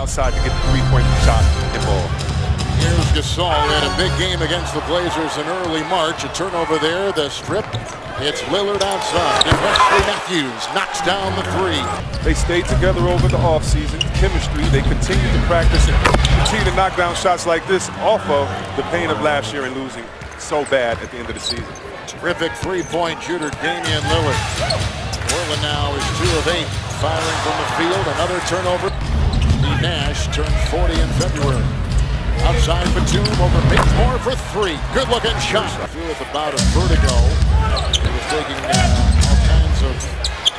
outside to get the three-point shot involved. Here's Gasol in a big game against the Blazers in early March. A turnover there, the strip. It's Lillard outside, and Wesley Matthews knocks down the three. They stayed together over the offseason, chemistry. They continue to practice and continue to knock down shots like this off of the pain of last year and losing so bad at the end of the season. Terrific three-point shooter, Damian Lillard. Portland now is 2 of 8, firing from the field. Another turnover. Steve Nash turns 40 in February. Outside Batum over Bazemore for 3. Good-looking shot. Through with a bout of vertigo. He was taking all kinds of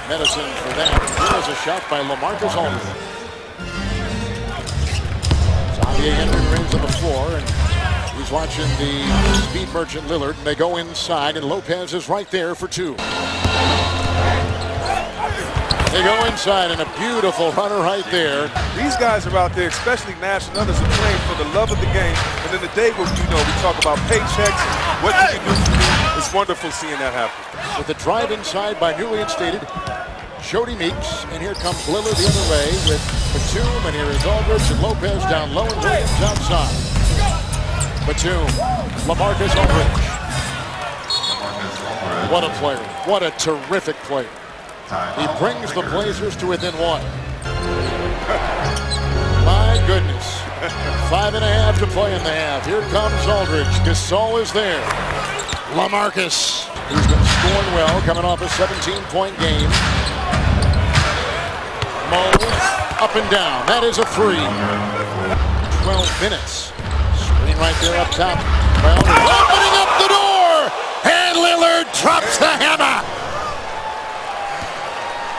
medicine for that. Here's a shot by LaMarcus Aldridge. Xavier Henry remains on the floor, and he's watching the speed merchant Lillard. And they go inside, and Lopez is right there for 2. They go inside, and a beautiful runner right there. These guys are out there, especially Nash and others, are playing for the love of the game. And in the day where, we talk about paychecks, what can you do for me? It's wonderful seeing that happen. With the drive inside by newly instated Jody Meeks, and here comes Lillard the other way with Batum, and here is Aldridge and Lopez down low and Williams outside. Batum, LaMarcus Aldridge. What a player. What a terrific player. He brings the Blazers to within 1. My goodness. 5.5 to play in the half. Here comes Aldridge. Gasol is there. LaMarcus, who's been scoring well, coming off a 17-point game. Mo, up and down. That is a 3. 12 minutes. Screen right there up top. Opening up the door! And Lillard drops the hammer!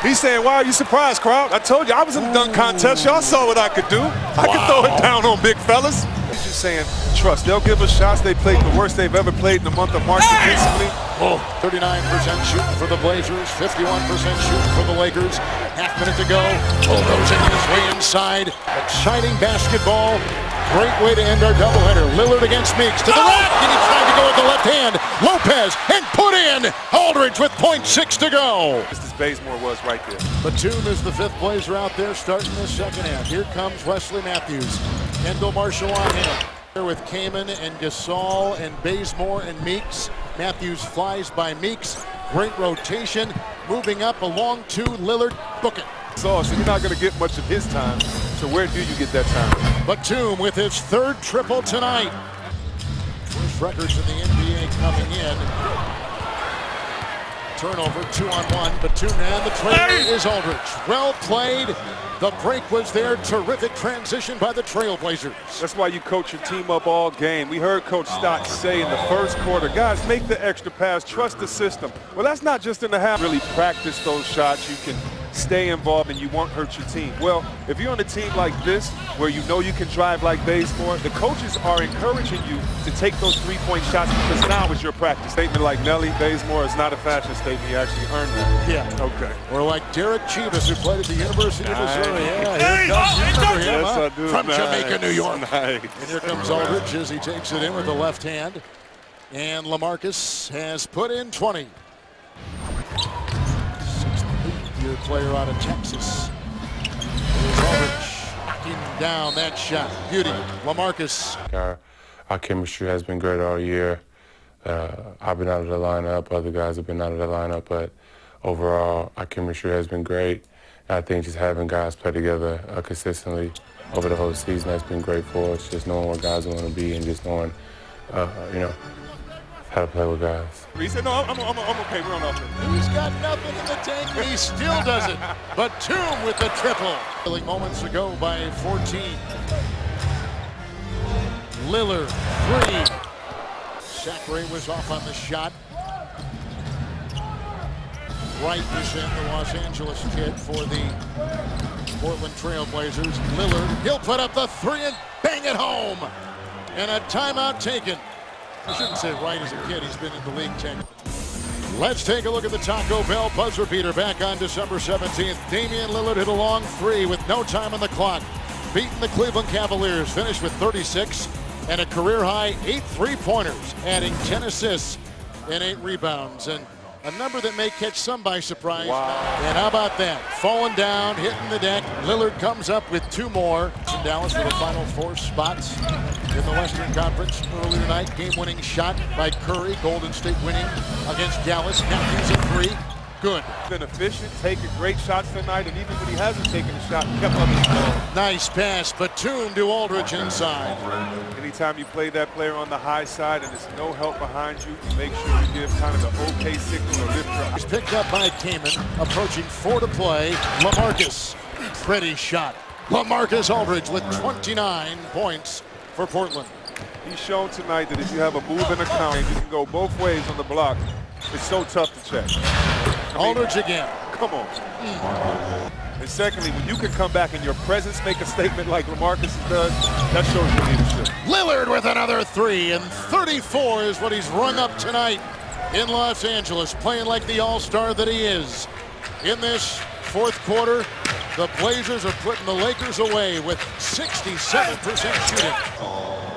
He's saying, "Why are you surprised, crowd? I told you I was in the dunk contest. Y'all saw what I could do. I could throw it down on big fellas." He's just saying, trust. They'll give us shots. They played the worst they've ever played in the month of March defensively. 39% shooting for the Blazers, 51% shooting for the Lakers. Half minute to go. Bulldozing his way inside. Exciting basketball. Great way to end our doubleheader. Lillard against Meeks to the rack, and he's trying to go with the left hand. Lopez, and put in. Aldridge with .6 to go. Just as Bazemore was right there. Batum is the 5th Blazer out there starting the second half. Here comes Wesley Matthews. Kendall Marshall on him. Here with Kaman and Gasol and Bazemore and Meeks. Matthews flies by Meeks. Great rotation. Moving up along to Lillard. Book it. So you're not going to get much of his time. So where do you get that time? Batum with his 3rd triple tonight. First records in the NBA coming in. Turnover, 2-on-1. Batum, and the trailer is Aldridge. Well played. The break was there. Terrific transition by the Trailblazers. That's why you coach your team up all game. We heard Coach Stott say in the first quarter, guys, make the extra pass, trust the system. Well, that's not just in the half. Really practice those shots. You can stay involved and you won't hurt your team. Well, if you're on a team like this, where you know you can drive like Bazemore, the coaches are encouraging you to take those three-point shots because now is your practice. Statement like Nelly, Bazemore is not a fashion statement. He actually earned that. Yeah. Okay. Or like Derek Chivas, who played at the University of Missouri. Yeah, here comes, you remember him, yes, I do. From Jamaica, New York. Nice. And here comes Aldridge as he takes it in with the left hand. And LaMarcus has put in 20. 6th-year player out of Texas. Here's Aldridge knocking down that shot. Beauty. LaMarcus. Our chemistry has been great all year. I've been out of the lineup. Other guys have been out of the lineup. But overall, our chemistry has been great. And I think just having guys play together consistently over the whole season has been great for us. Just knowing what guys want to be and just knowing, how to play with guys. He said, no, I'm okay. We're on offense. He's got nothing in the tank, and he still does it. Batum with the triple. Moments ago by 14. Lillard, 3. Sacre was off on the shot. Wright is in, the Los Angeles kid for the Portland Trailblazers. Lillard, he'll put up the 3 and bang it home. And a timeout taken. I shouldn't say Wright as a kid, he's been in the league 10. Let's take a look at the Taco Bell buzzer beater back on December 17th. Damian Lillard hit a long 3 with no time on the clock. Beating the Cleveland Cavaliers, finished with 36 and a career high 8 3-pointers, adding 10 assists and 8 rebounds. And A number that may catch some by surprise. Wow. And how about that? Falling down, hitting the deck. Lillard comes up with 2 more. In Dallas for the final 4 spots in the Western Conference earlier tonight. Game-winning shot by Curry. Golden State winning against Dallas. Now he's a 3. Good. Been efficient, taking great shots tonight, and even when he hasn't taken a shot, he kept up his ball. Nice pass. Batum to Aldridge inside. Anytime you play that player on the high side and there's no help behind you, make sure you give kind of the okay signal to lift your He's picked up by Kaman. Approaching 4 to play. LaMarcus. Pretty shot. LaMarcus Aldridge with 29 points for Portland. He's shown tonight that if you have a move and a count, you can go both ways on the block. It's so tough to check. Aldridge again. Come on. And secondly, when you can come back in your presence, make a statement like LaMarcus does, that shows your leadership. Lillard with another 3, and 34 is what he's rung up tonight in Los Angeles, playing like the all-star that he is. In this 4th quarter, the Blazers are putting the Lakers away with 67% shooting.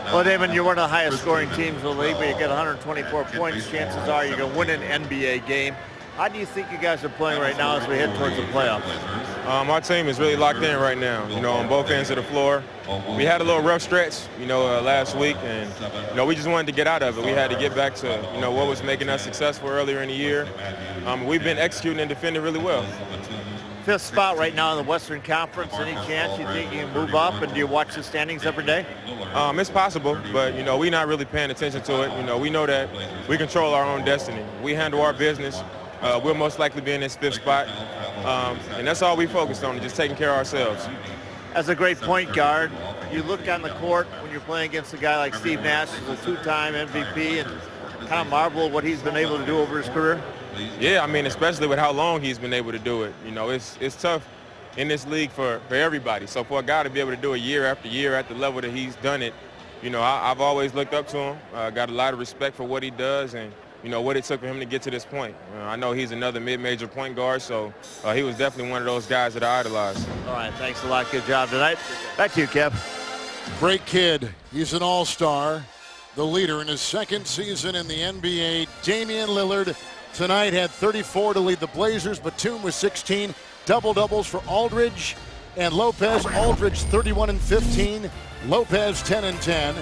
Well, Damon, you're one of the highest scoring teams in the league, but you get 124 points. Chances are you're going to win an NBA game. How do you think you guys are playing right now as we head towards the playoffs? Our team is really locked in right now, on both ends of the floor. We had a little rough stretch, last week, and, we just wanted to get out of it. We had to get back to, what was making us successful earlier in the year. We've been executing and defending really well. 5th spot right now in the Western Conference. Any chance you think you can move up, and do you watch the standings every day? It's possible, but, we're not really paying attention to it. We know that we control our own destiny. We handle our business. We'll most likely be in this 5th spot, and that's all we focused on, just taking care of ourselves. As a great point guard, you look on the court when you're playing against a guy like Steve Nash, who's a 2-time MVP, and kind of marvel at what he's been able to do over his career. Yeah, especially with how long he's been able to do it. It's tough in this league for everybody. So for a guy to be able to do it year after year at the level that he's done it, I've always looked up to him. Got a lot of respect for what he does and, what it took for him to get to this point. I know he's another mid-major point guard, so he was definitely one of those guys that I idolized. All right, thanks a lot. Good job tonight. Back to you, Kev. Great kid. He's an all-star. The leader in his 2nd season in the NBA, Damian Lillard, tonight had 34 to lead the Blazers. Batum with 16. Double-doubles for Aldridge and Lopez. Aldridge 31 and 15. Lopez 10 and 10.